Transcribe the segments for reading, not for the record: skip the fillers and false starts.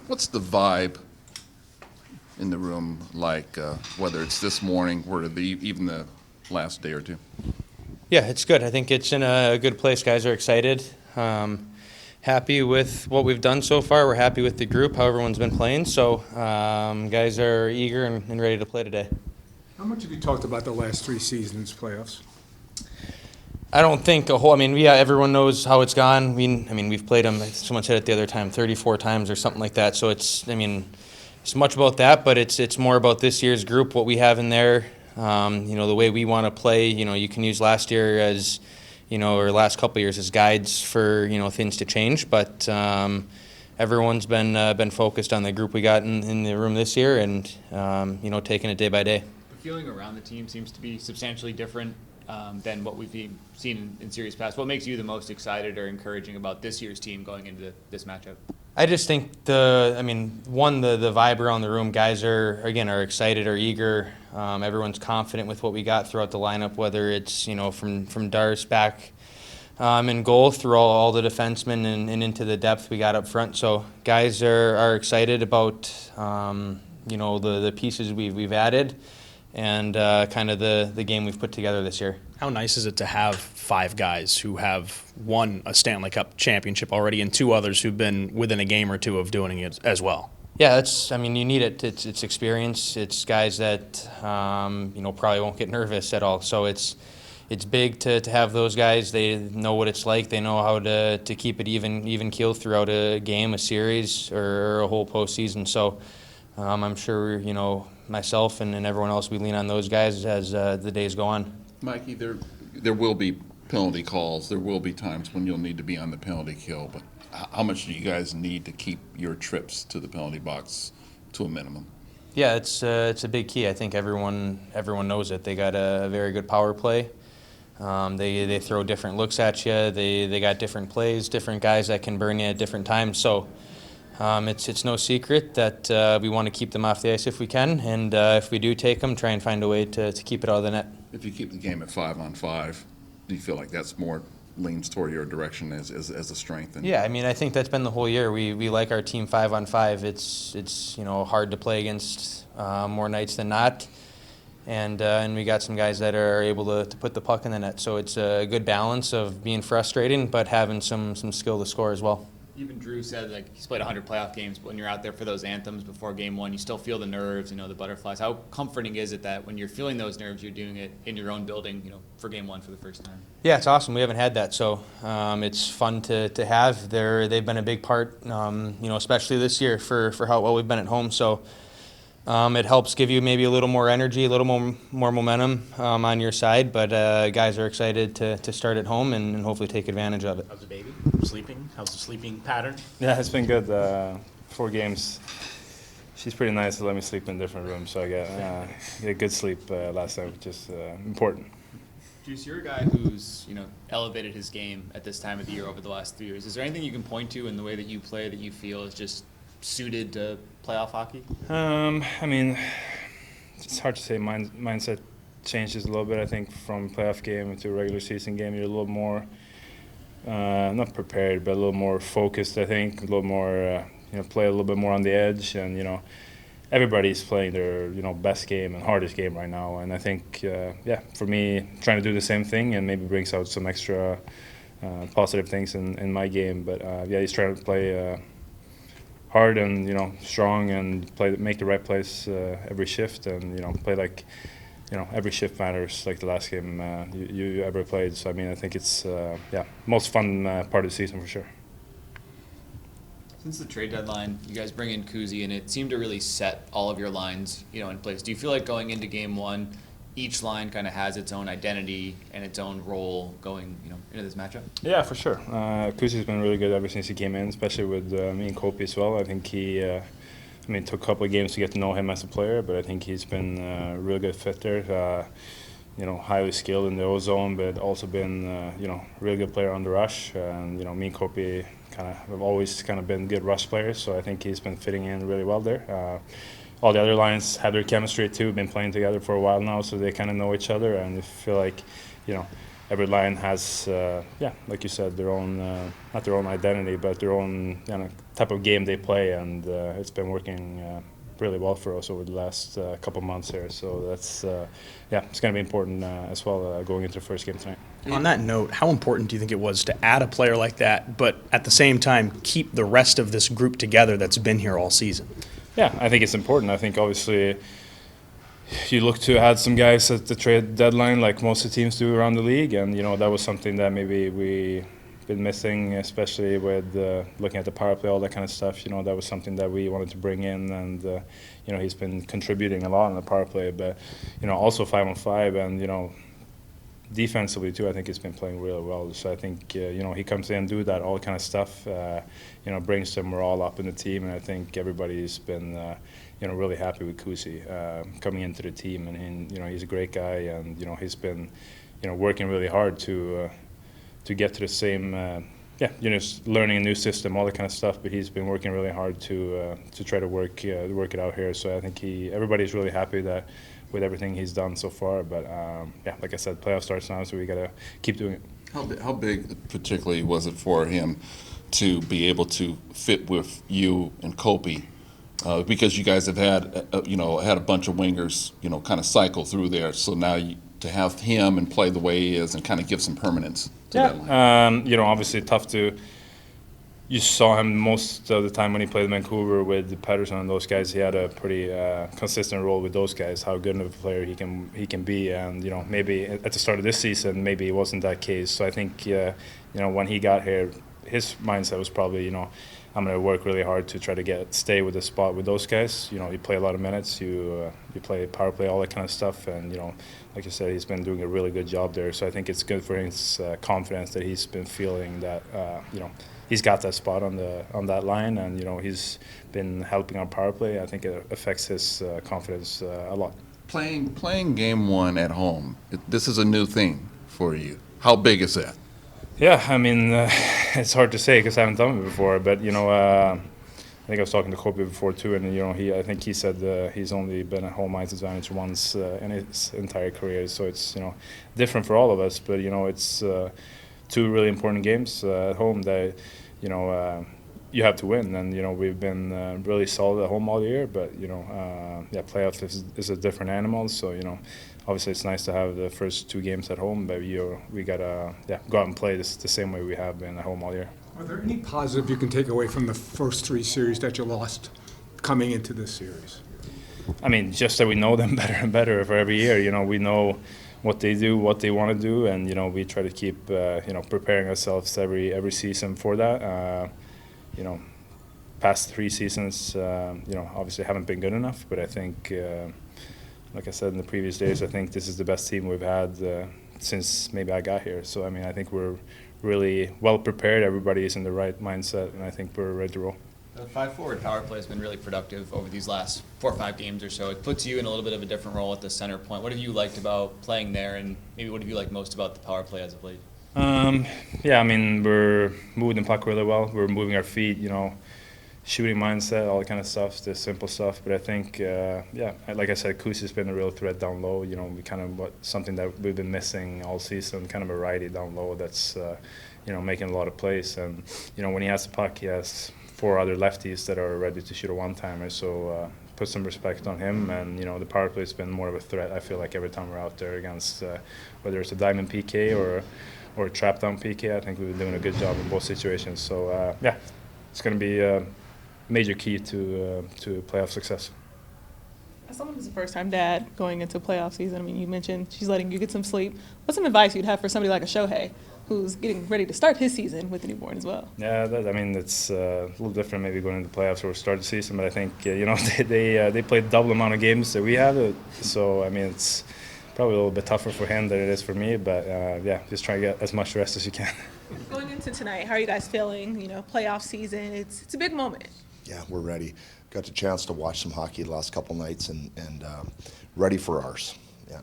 What's the vibe in the room like, whether it's this morning or even the last day or two? Yeah, it's good. I think it's in a good place. Guys are excited. Happy with what we've done so far. We're happy with the group, how everyone's been playing. So guys are eager and ready to play today. How much have you talked about the last 3 seasons, playoffs? I don't think a whole. I mean, yeah, everyone knows how it's gone. We've played them. Someone said it the other time, 34 times or something like that. So it's much about that, but it's more about this year's group, what we have in there. The way we want to play. You can use last year as, or last couple of years as guides for things to change. But everyone's been focused on the group we got in the room this year, and taking it day by day. The feeling around the team seems to be substantially different than what we've seen in series past. What makes you the most excited or encouraging about this year's team going into this matchup? I just think the vibe around the room, guys are excited or eager. Everyone's confident with what we got throughout the lineup, whether it's from Darce back in goal through all the defensemen and into the depth we got up front. So guys are excited about the pieces we've added and kind of the game we've put together this year. How nice is it to have 5 guys who have won a Stanley Cup championship already and 2 others who've been within a game or two of doing it as well? Yeah, you need it. It's experience. It's guys that probably won't get nervous at all. So it's big to have those guys. They know what it's like. They know how to keep it even keel throughout a game, a series, or a whole postseason. So I'm sure myself and everyone else, we lean on those guys as the days go on. Mikey, there will be penalty calls. There will be times when you'll need to be on the penalty kill. But how much do you guys need to keep your trips to the penalty box to a minimum? Yeah, it's a big key. I think everyone knows it. They got a very good power play. They throw different looks at you. They got different plays, different guys that can burn you at different times. So it's no secret that we want to keep them off the ice if we can, and if we do take them, try and find a way to keep it out of the net. If you keep the game at 5-on-5, do you feel like that's more leans toward your direction as a strength? Yeah, I think that's been the whole year. We like our team 5-on-5. It's hard to play against more nights than not, and we got some guys that are able to put the puck in the net. So it's a good balance of being frustrating but having some skill to score as well. Even Drew said he's played 100 playoff games, but when you're out there for those anthems before game one, you still feel the nerves, the butterflies. How comforting is it that when you're feeling those nerves, you're doing it in your own building, for game one for the first time? Yeah, it's awesome. We haven't had that, so it's fun to have. They've been a big part, especially this year for how well we've been at home. So it helps give you maybe a little more energy, a little more momentum on your side. But guys are excited to start at home and hopefully take advantage of it. How's the baby? Sleeping? How's the sleeping pattern? Yeah, it's been good. 4 games. She's pretty nice to let me sleep in different rooms, so I get good sleep last night, which is important. Juice, you're a guy who's elevated his game at this time of the year over the last 3 years. Is there anything you can point to in the way that you play that you feel is just suited to playoff hockey? It's hard to say. Mindset changes a little bit. I think from playoff game to regular season game, you're a little more not prepared, but a little more focused. I think a little more, play a little bit more on the edge, and everybody's playing their best game and hardest game right now. And I think for me, trying to do the same thing and maybe brings out some extra positive things in my game. But he's trying to play hard and strong and make the right plays every shift, and play like every shift matters, like the last game you ever played. So I think it's most fun part of the season for sure. Since the trade deadline, you guys bring in Kuzi, and it seemed to really set all of your lines in place. Do you feel like going into game one, each line kind of has its own identity and its own role going into this matchup? Yeah, for sure. Kuzi's been really good ever since he came in, especially with me and Kopi as well. I think he took a couple of games to get to know him as a player, but I think he's been a really good fit there. Highly skilled in the O-zone, but also been really good player on the rush. And me and Kopi have always been good rush players, so I think he's been fitting in really well there. All the other lines have their chemistry too, been playing together for a while now, so they kind of know each other, and I feel like every line has, like you said, their own, not their own identity, but their own type of game they play, and it's been working really well for us over the last couple months here. So that's, it's going to be important as well going into the first game tonight. On that note, how important do you think it was to add a player like that, but at the same time keep the rest of this group together that's been here all season? Yeah, I think it's important. I think obviously you look to add some guys at the trade deadline like most of the teams do around the league, and that was something that maybe we been missing, especially with looking at the power play, all that kind of stuff. That was something that we wanted to bring in, and he's been contributing a lot on the power play, but also 5-on-5, and defensively too. I think he's been playing really well. So I think he comes in, do that all kind of stuff, brings the morale up in the team, and I think everybody's been really happy with Kusi coming into the team, and he's a great guy, and he's been working really hard to get to the same, learning a new system, all that kind of stuff. But he's been working really hard to try to work it out here. So I think everybody's really happy with everything he's done so far. But like I said, playoff starts now, so we got to keep doing it. How big particularly was it for him to be able to fit with you and Kempe? Because you guys have had a bunch of wingers, kind of cycle through there. So now to have him and play the way he is and kind of give some permanence to that line. Obviously tough to. You saw him most of the time when he played in Vancouver with Patterson and those guys. He had a pretty consistent role with those guys. How good of a player he can be, and maybe at the start of this season, maybe it wasn't that case. So I think when he got here, his mindset was probably I'm going to work really hard to try to stay with the spot with those guys. You play a lot of minutes, you play power play, all that kind of stuff, and like you said, he's been doing a really good job there. So I think it's good for his confidence that he's been feeling that he's got that spot on that line, and he's been helping on power play. I think it affects his confidence a lot. Playing game one at home, this is a new thing for you. How big is that? Yeah, I mean, it's hard to say because I haven't done it before. But I think I was talking to Kempe before too, and I think he said he's only been at home ice advantage once in his entire career. So it's different for all of us. But it's two really important games at home that you have to win, and we've been really solid at home all year. But playoffs is a different animal. So obviously, it's nice to have the first two games at home, but we gotta go out and play the same way we have been at home all year. Are there any positive you can take away from the first three series that you lost coming into this series? I mean, just that we know them better and better for every year. We know what they do, what they want to do, and we try to keep preparing ourselves every season for that. Past three seasons, obviously haven't been good enough, but I think. Like I said in the previous days, I think this is the best team we've had since maybe I got here. So, I mean, I think we're really well prepared. Everybody is in the right mindset, and I think we're ready to roll. The 5-forward power play has been really productive over these last 4 or 5 games or so. It puts you in a little bit of a different role at the center point. What have you liked about playing there, and maybe what have you liked most about the power play as of late? I mean, we're moving the puck really well. We're moving our feet, shooting mindset, all that kind of stuff, the simple stuff. But I think, like I said, Kusi's been a real threat down low. We kind of something that we've been missing all season, kind of a righty down low that's, making a lot of plays. And, when he has the puck, he has 4 other lefties that are ready to shoot a one-timer. So put some respect on him. And, the power play's been more of a threat, I feel like, every time we're out there against, whether it's a diamond PK or a trap down PK. I think we've been doing a good job in both situations. So, it's going to be major key to playoff success. As someone who's a first-time dad going into playoff season, I mean, you mentioned she's letting you get some sleep. What's some advice you'd have for somebody like a Shohei who's getting ready to start his season with a newborn as well? Yeah, it's a little different maybe going into the playoffs or start the season, but I think, they played double amount of games that we have. So, I mean, it's probably a little bit tougher for him than it is for me, but, just try to get as much rest as you can. Going into tonight, how are you guys feeling? Playoff season, it's a big moment. Yeah, we're ready. Got the chance to watch some hockey the last couple nights and ready for ours. Yeah.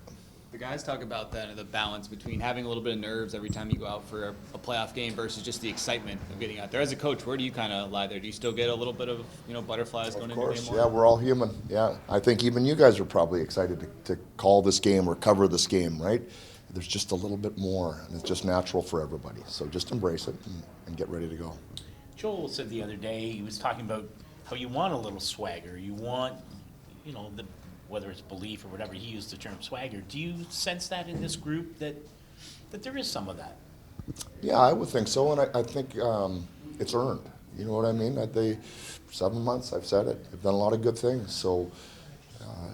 The guys talk about the balance between having a little bit of nerves every time you go out for a playoff game versus just the excitement of getting out there. As a coach, where do you kind of lie there? Do you still get a little bit of butterflies going into the game? Of course, yeah, we're all human. Yeah, I think even you guys are probably excited to call this game or cover this game, right? there's just a little bit more, and it's just natural for everybody. So just embrace it and get ready to go. Joel said the other day, he was talking about how you want a little swagger. You want, whether it's belief or whatever, he used the term swagger. Do you sense that in this group that there is some of that? Yeah, I would think so, and I think it's earned. You know what I mean? 7 months, I've said it. They've done a lot of good things, so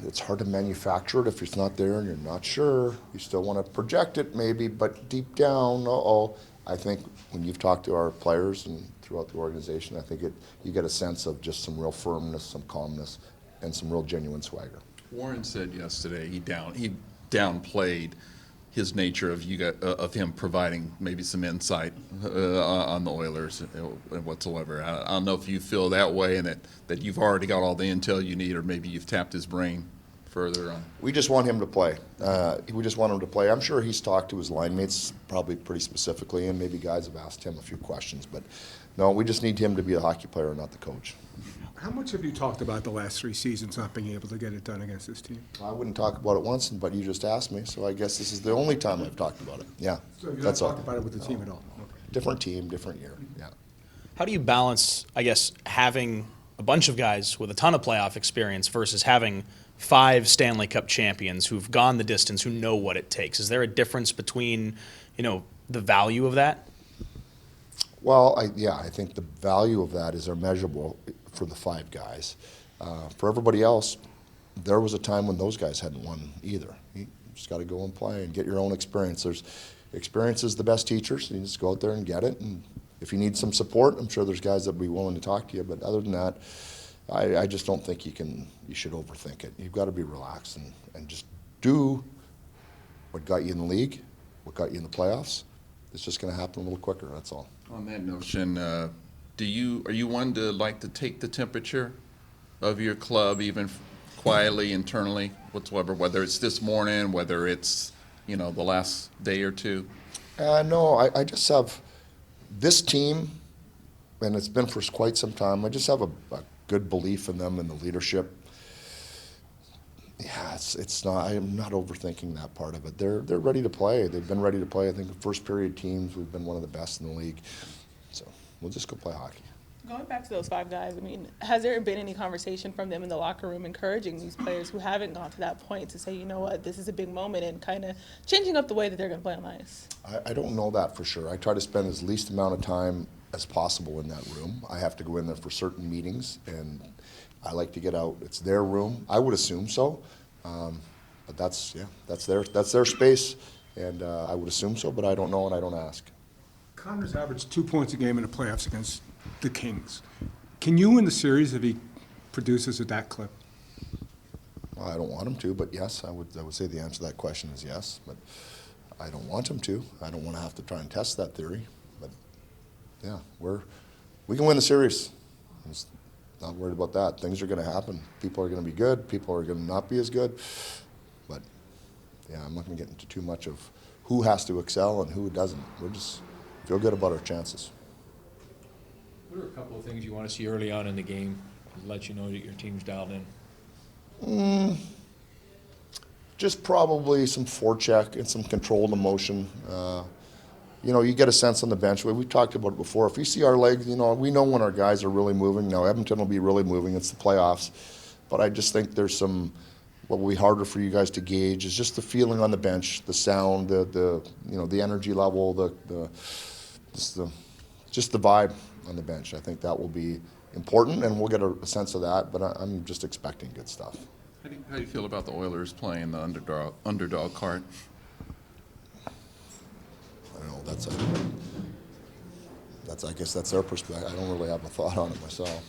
it's hard to manufacture it if it's not there and you're not sure. You still want to project it maybe, but deep down, I think when you've talked to our players and throughout the organization, I think you get a sense of just some real firmness, some calmness, and some real genuine swagger. Warren said yesterday he downplayed his nature of him providing maybe some insight on the Oilers and whatsoever. I don't know if you feel that way and that you've already got all the intel you need, or maybe you've tapped his brain further on. We just want him to play. We just want him to play. I'm sure he's talked to his line mates probably pretty specifically, and maybe guys have asked him a few questions. But no, we just need him to be a hockey player, not the coach. How much have you talked about the last 3 seasons not being able to get it done against this team? I wouldn't talk about it once, but you just asked me, so I guess this is the only time I've talked about it. Yeah, So you've not that's all. talked about it with the team at all? Okay. Different team, different year. Yeah. How do you balance, I guess, having a bunch of guys with a ton of playoff experience versus having 5 Stanley Cup champions who've gone the distance, who know what it takes? Is there a difference between, the value of that? Well, I think the value of that is immeasurable for the 5 guys. For everybody else, there was a time when those guys hadn't won either. You just got to go and play and get your own experience. Experience is the best teachers. You just go out there and get it. And if you need some support, I'm sure there's guys that will be willing to talk to you. But other than that, I just don't think you should overthink it. You've got to be relaxed and just do what got you in the league, what got you in the playoffs. It's just going to happen a little quicker, that's all. On that notion, are you one to like to take the temperature of your club, even quietly, internally, whatsoever, whether it's this morning, whether it's, the last day or two? No, I just have this team, and it's been for quite some time. I just have a good belief in them and the leadership. Yeah, it's not. I am not overthinking that part of it. They're ready to play. They've been ready to play. I think the first period teams, we've been one of the best in the league. So we'll just go play hockey. Going back to those 5 guys, has there been any conversation from them in the locker room encouraging these players who haven't gone to that point to say, you know what, this is a big moment, and kind of changing up the way that they're going to play on ice? I don't know that for sure. I try to spend as least amount of time as possible in that room. I have to go in there for certain meetings, and I like to get out. It's their room. I would assume so, but that's their space, and I would assume so, but I don't know and I don't ask. Connor's averaged 2 points a game in the playoffs against the Kings. Can you win the series if he produces at that clip? Well, I don't want him to, but yes, I would say the answer to that question is yes, but I don't want him to. I don't want to have to try and test that theory, but yeah, we can win the series. I'm just not worried about that. Things are going to happen. People are going to be good. People are going to not be as good, but yeah, I'm not going to get into too much of who has to excel and who doesn't. We're just feel good about our chances. What are a couple of things you want to see early on in the game to let you know that your team's dialed in? Just probably some forecheck and some controlled emotion. You get a sense on the bench. We've talked about it before. If you see our legs, we know when our guys are really moving. Now, Edmonton will be really moving. It's the playoffs. But I just think there's what will be harder for you guys to gauge is just the feeling on the bench, the sound, the energy level, just the vibe on the bench. I think that will be important, and we'll get a sense of that, but I'm just expecting good stuff. How do you feel about the Oilers playing the underdog card? I don't know, I guess that's their perspective. I don't really have a thought on it myself.